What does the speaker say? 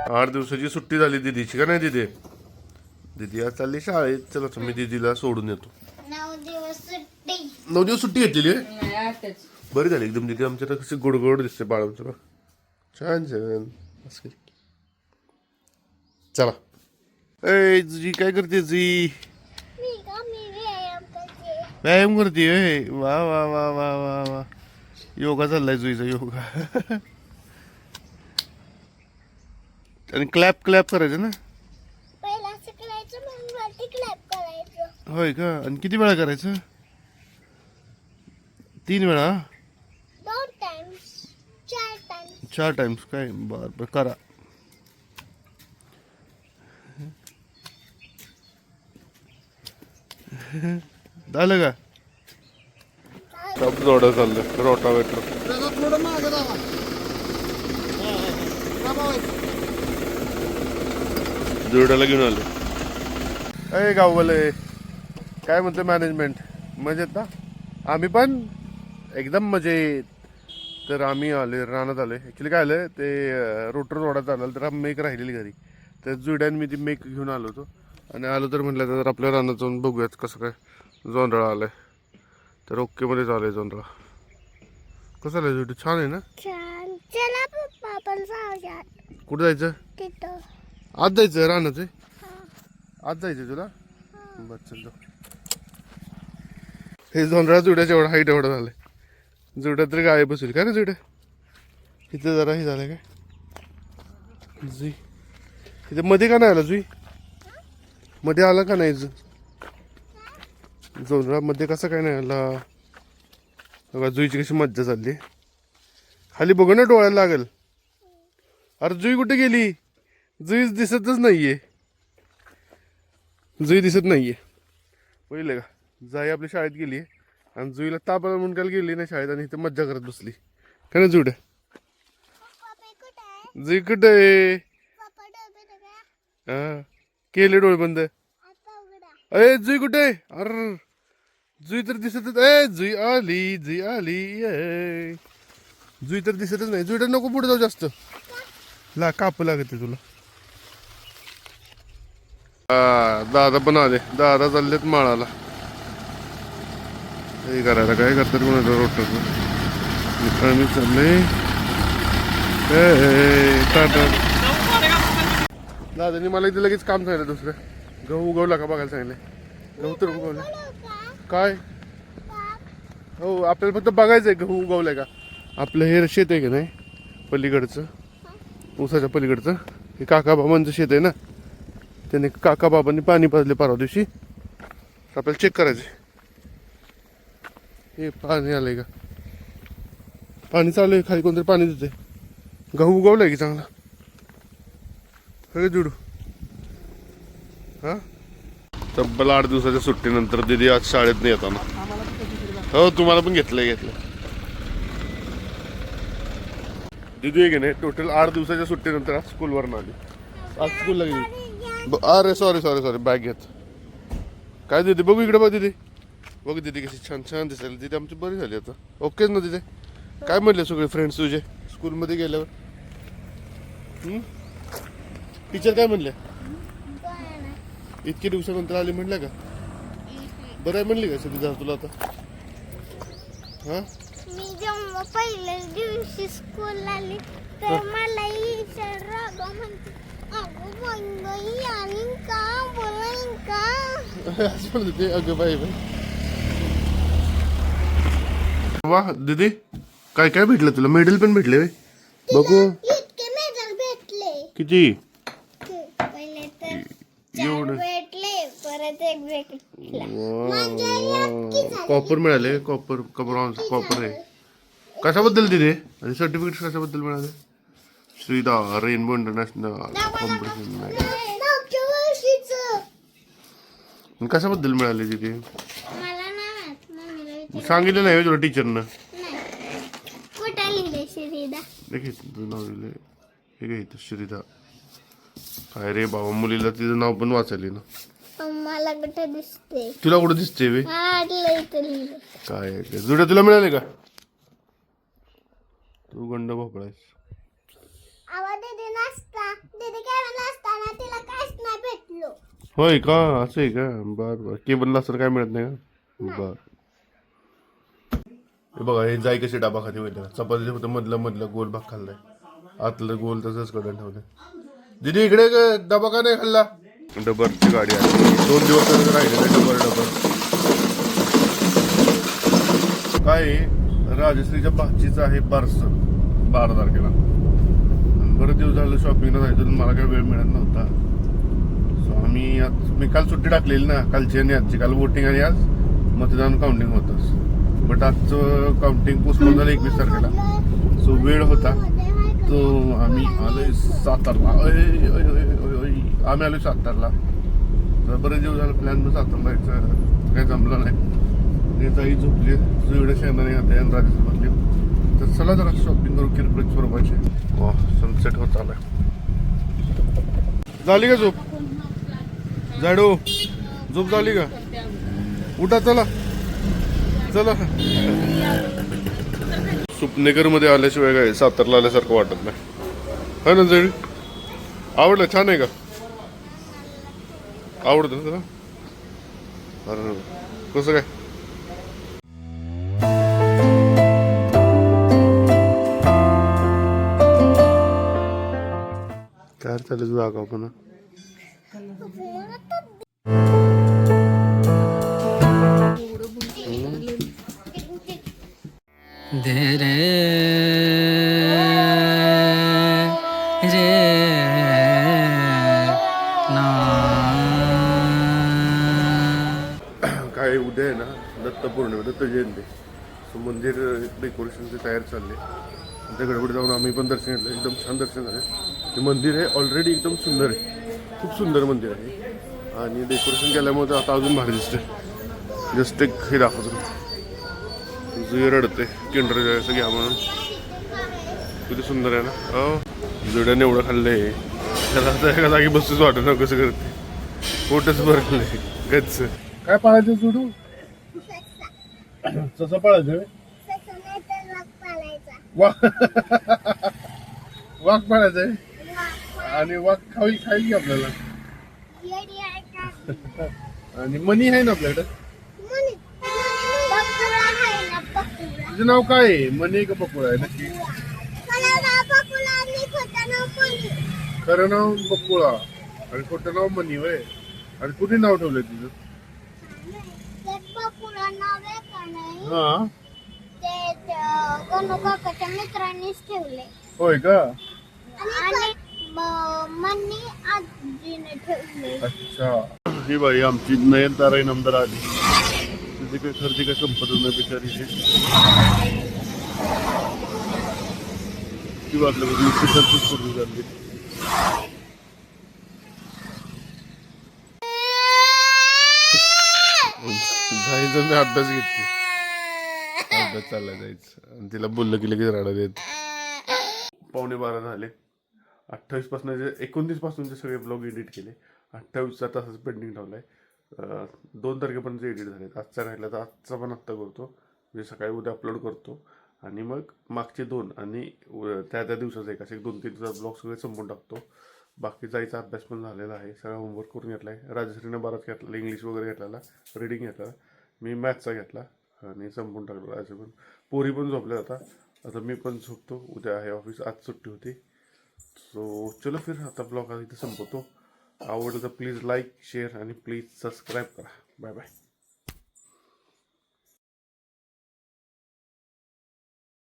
8 दिवसाची सुट्टी झाली दीदीची का नाही दीदी? दीदी आज चालली शाळेत. चला मी दीदीला सोडून येतो. 9 दिवस सुट्टी. 9 दिवस सुट्टी घेतलेली आहे. बरी झाली एकदम. दीदी आमच्या कशी गोडगोड दिसते बाळांचं बघ. छान छान. चला. ए जी काय करते जी? व्यायाम करते. वा वा वा वा वा वा. योगा चाललाय जुईचा योगा. आणि क्लॅप क्लॅप करायचं ना? पहिला असं करायचं मग वरती क्लॅप करायचं. होय का? आणि किती वेळा करायचं? 3 वेळा? 2 टाइम्स 4 टाइम्स. 4 टाइम्स काय? बरं करा. झालं का? सब जोडं चाललं रोटावेटर. थोडं मागं जावा. जोड्याला घेऊन आले. अय गाववाले काय म्हणते मॅनेजमेंट? मजेत ना? आम्ही पण एकदम मजेत. तर आम्ही आले रानात आले. ॲक्च्युली काय आलं ते रोटर रोडात आलं तर मेक राहिलेली घरी. तर जुड्यान मी ती मेक घेऊन आलो होतो. आणि आलो तर म्हटलं तर आपल्या रानात जाऊन बघूयात कसं काय जोंधळा आलाय. तर ओकेमध्ये चालू आहे जोंधळा. कसं आलं जुडी? छान आहे ना? छान. चला पप्पा आपण जाऊया कुठं जायचं? तिथं. आज जायचं रानात आहे? आज जायचं तुला? बरं चल जाऊ. हे जोंधळा जुड्याच्या एवढा हाईट एवढं झालंय. जुड्या तरी गाय बसली काय ना जुड्या? इथं जरा हे झालं काय जुई? इथे मध्ये का नाही आला जुई? मध्ये आला का नाही जोंधळा मध्ये? कसं काय नाही आला? बघा जुईची कशी मज्जा चालली. खाली बघ ना डोळ्याला लागेल. अरे जुई कुठे गेली? जुई दिसतच नाहीये. जुई दिसत नाहीये. पहिले का जाई आपल्या शाळेत गेली आणि जुईला ताप आला म्हणून काल गेली नाही शाळेत आणि इथं मज्जा करत बसली का ना जुड्या? जुई कुठे आहे? हा केले डोळे बंद. अरे जुई कुठे? अरे जुई तर दिसतच. ए जुई आली जुई आली. जुई तर दिसतच नाही. जुईला नको पुढे जाऊ जास्त. काप लागते तुला. दादा पण आले. दादा चाललेत माळाला. हे करायला काय करतात कोणाला रोटाचं. मी चालले दादानी मला इथे लगेच काम सांगितलं दुसरं. गहू उगवला का बघायला सांगितलं. गहू तर उगवला काय? हो आपल्याला फक्त बघायचंय गहू उगवलाय का. आपलं हे शेत आहे का नाही पलीकडचं ऊसाच्या पलीकडचं हे काका बाबांचं शेत आहे ना. त्याने काका बाबांनी पाणी पाजले परवा दिवशी. आपल्याला चेक करायचे हे पाणी आलंय का. पाणी चालू आहे खाली कोणतरी पाणी देते. गहू उगवलाय की चांगला सगळे जुडू. हा तब्बल 8 दिवसाच्या सुट्टीनंतर दीदी आज शाळेत नाही येताना. हो तुम्हाला पण घेतलंय. दीदी आहे की नाही टोटल 8 दिवसाच्या सुट्टीनंतर आज स्कूलवरून आली. आज स्कूलला गेली. अरे सॉरी बॅग घेत. काय दीदी बघू इकडे बघ दीदी. बघ दीदी कशी छान छान दिसायला. दीदी आमची बरी झाली आता. ओकेच ना दीदी? काय म्हणले सगळे फ्रेंड्स तुझे स्कूलमध्ये गेल्यावर? टीचर काय म्हणले? इतके दिवसानंतर आली म्हणल्या का? बरं आहे म्हणली का सगळी तुला आता? हा मी जेव्हा पहिल्याच दिवशी स्कूल आली तर मला टीचर रागा म्हणते अगं बाई आणि का बोलाय का असं म्हणत होते. अगं बाई वा दीदी काय काय भेटलं तुला? मेडल पण भेटले बघू. इतके मेडल भेटले. किती? पहिले तर 4 भेटले परत 1 भेटला. कॉपर मिळाले. कॉपर आहे. कशाबद्दल दिले आणि सर्टिफिकेट कशाबद्दल मिळाले? श्रीदा रेनबो इंटरनॅशनल कॉम्पिटिशन नाही. कशाबद्दल मिळाले तिथे? मला नाही सांगितलं नाही तुला टीचरनं? कुठे लिहिले श्रीदा? तुझं नाव लिहिले हे घ्यायचं श्रीदा. काय रे बाबा मुलीला तिचं नाव पण वाचायला ना. मला कुठे दिसते? तुला कुठं दिसते वे? काय जुड्या तुला मिळाले का? तू गंड भोपळा आहेस. आवाज दे नाश्ता. दीदी केबल असताना तिला काहीच नाही भेटलो. होय का, असं आहे का? बर बर. केबल असं काय मिळत नाही का? बर. हे बघा, हे जाई कशी डाबा खाली होईल. चपाती फक्त मधलं मधलं गोल भाग खाल्लाय, आतलं गोल तसंच कडून ठेवलंय. दीदी इकडे डबा का नाही खाल्ला? डबरची गाडी आहे, 2 दिवस राहिले डबर. काय राजश्रीच्या भाचीचं आहे पार्सल 12 तारखेला. बरेच दिवस झालं शॉपिंगला जायचं, मला काही वेळ मिळत नव्हता. सो मी काल सुट्टी टाकलेली ना, कालची आणि आजची. काल वोटिंग आणि आज मतदान काउंटिंग होतं. बट आजचं काउंटिंग पोस्टपोन झालं 21 तारखेला. सो वेळ होता तो आम्ही आलोय सातारला. आम्ही आलोय सातारला. बरेच दिवस झालं प्लॅन पण सातारला जायचं, काही जमलं नाही. ताई झोपली, जुईडे शेंगदाणे घातले आणि राजेश बसली. तर चला जरा शॉपिंग करू किरकोळ स्वरूपाची. वा, सनसेट होत आलाय. झाली का झोप? झाडू झोप झाली का? उठा चला चला. सुपनेकर मध्ये आल्याशिवाय काय सातारला आल्यासारखं वाटत नाही, है ना जळी? आवडलं? छान आहे का? आवडतं ना तुला? अरे कसं काय? काय चालेल जागा पण दे रे रे ना. काय उद्या आहे ना दत्त पौर्णिमा, दत्त जयंती. सो मंदिर डेकोरेशनची तयारी चालली. त्या गडबड जाऊन आम्ही पण दर्शन घेतलं, एकदम छान दर्शन झालं. ते मंदिर आहे ऑलरेडी एकदम सुंदर आहे, खूप सुंदर मंदिर आहे. आणि डेकोरेशन केल्यामुळे आता अजून भारी दिसते. जस्ट एक हे दाखवतो, जुई रडते किंडर जायचं घ्या म्हणून. किती सुंदर आहे ना. जुड्याने एवढं खाल्लंय त्याला आता एका जागी बसूच वाटत ना, कसं करते. पोटच भरलंय गच्च. काय पाळायचं जुडू? तसं पाळायचं वाघ पाळायचंय. आणि वाघ खाईल की आपल्याला. आणि मनी आहे ना आपल्याकडे. तुझं नाव काय आहे? मनी का बकुळा आहे नक्की? खरं नाव बकुळा आणि खोटं नाव मनी वय. आणि कुठे नाव ठेवलंय तुझं? हा, गणू काकाच्या मित्रांनीच ठेवले. होय का? आणि मनी आजीने ठेवले. अच्छा. ही बाई आमची नयनतारा नंतर आली. तुझी काही खरेदी काय संपत नाही बिचारीची. ती वाटलं नुसती खर्चच करून झाली. जायचं मी अभ्यास घेतली, अभ्यास चालला जायचं. आणि तिला बोललं की लगेच राडा देत. 11:15 झाले. 28 पासून 29 पासूनचे सगळे ब्लॉग एडिट केले. 28चा तासच पेंडिंग ठेवलाय. 2 तारखेपर्यंत एडिट झालेत. आजचा राहिला तर आजचा पण आत्ता करतो, म्हणजे सकाळी उद्या अपलोड करतो. आणि मग मागचे 2 आणि त्या दिवसाचा एक असे 2-3 दिवसात ब्लॉग सगळे संपून टाकतो. बाकी जायचा अभ्यास पण झालेला आहे, सगळा होमवर्क करून घेतला आहे. राजश्रीने बराच घेतला, इंग्लिश वगैरे घेतलेला, रीडिंग घेतला. मी मॅथ्सचा घेतला आणि संपून टाकलो. राजू पण, पोरी पण झोपल्या आता. आता मी पण झोपतो, उद्या आहे ऑफिस, आज सुट्टी होती. सो चलो फिर आता ब्लॉग इथे संपवतो. आवडलं तर प्लीज लाईक शेअर आणि प्लीज सबस्क्राईब करा. Bye bye.